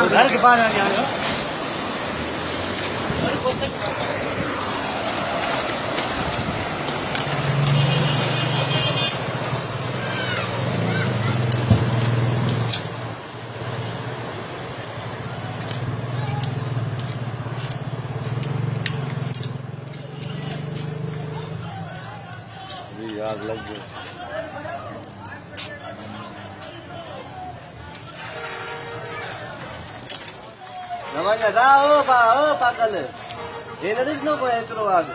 घर के पास आ गया आग लग गई। namanya tahu pak kali ini ada snow kok itu आग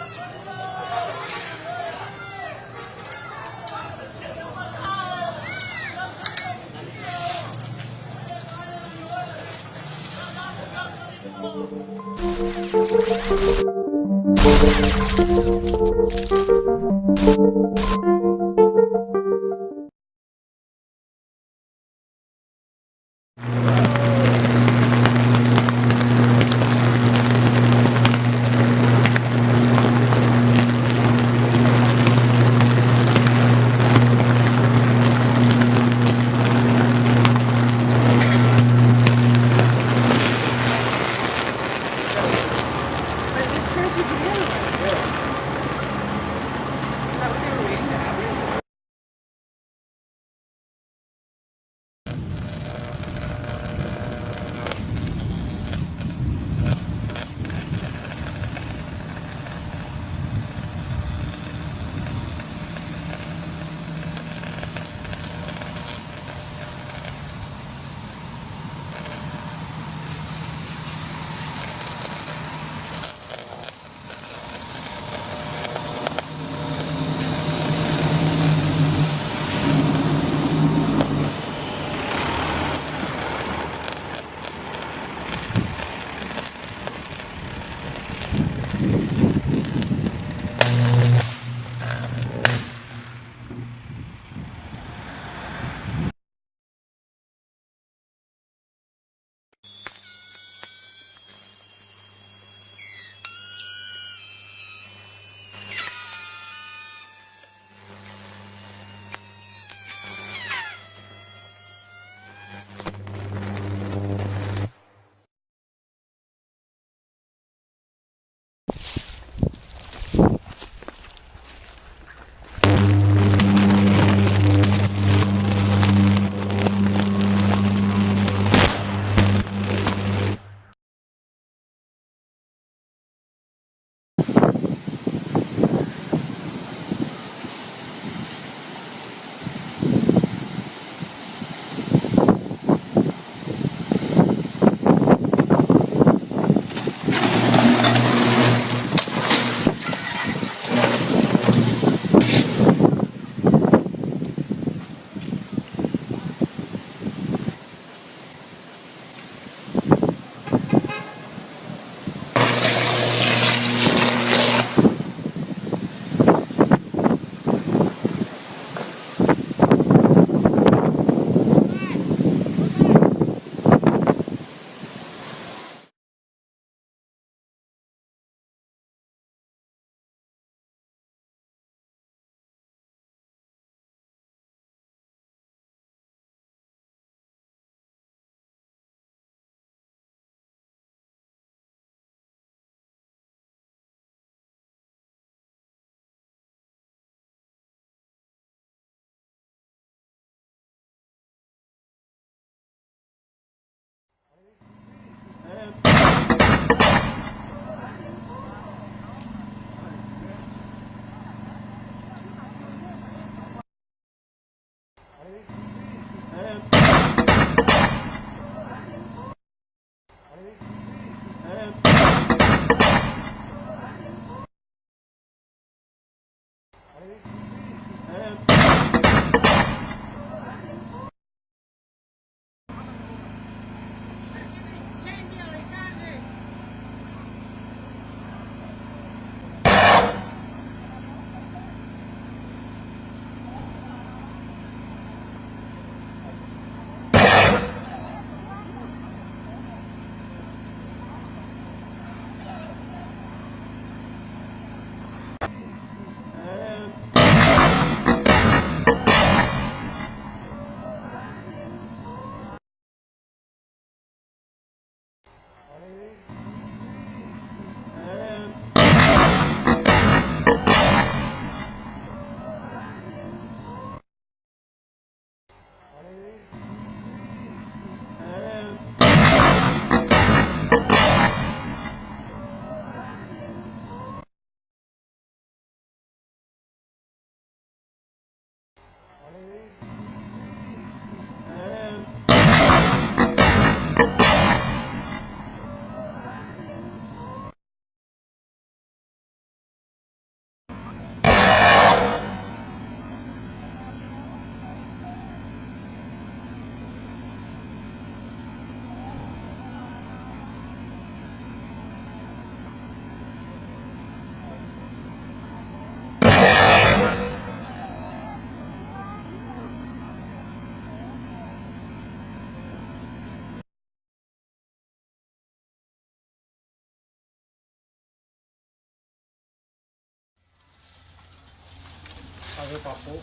papo.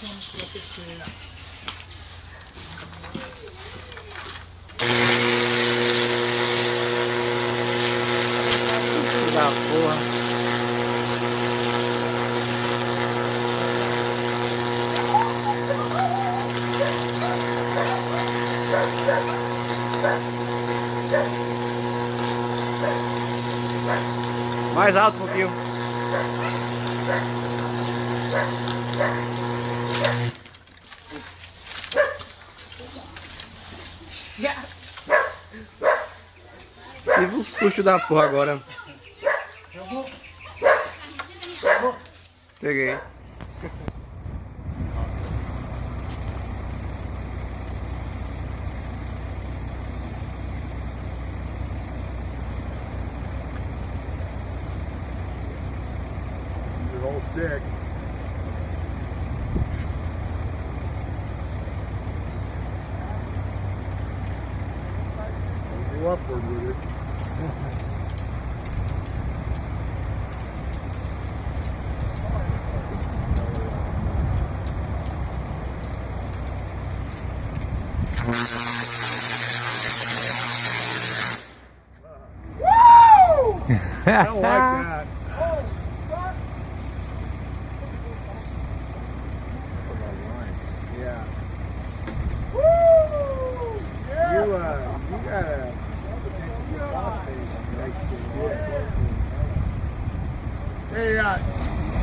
Vamos para a terceira. Da porra. Mais alto um pouquinho. Tive um susto da porra agora. Peguei. Your whole stick. Go upward with it. I don't like that. Yeah. Woo! Yeah. You gotta. Hey,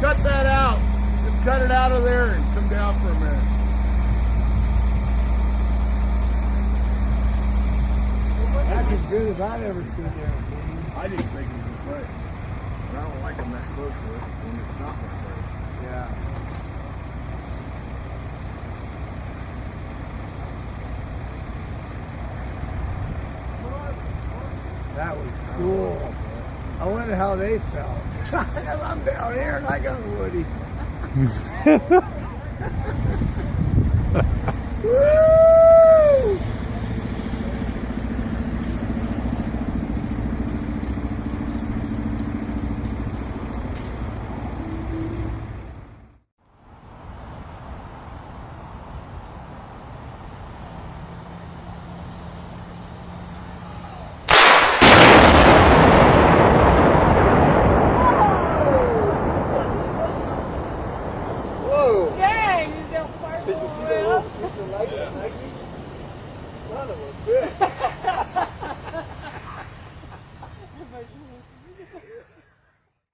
cut that out. Just cut it out of there and come down for a minute. That's as good as I've ever stood there. I didn't think it was this way. But I don't like them that close to it when it's not that way. Yeah. That was cool. I wonder how they felt. Because I'm down here and I got Woody. Woo! Dang, you deu parte do meu. Son of a bitch.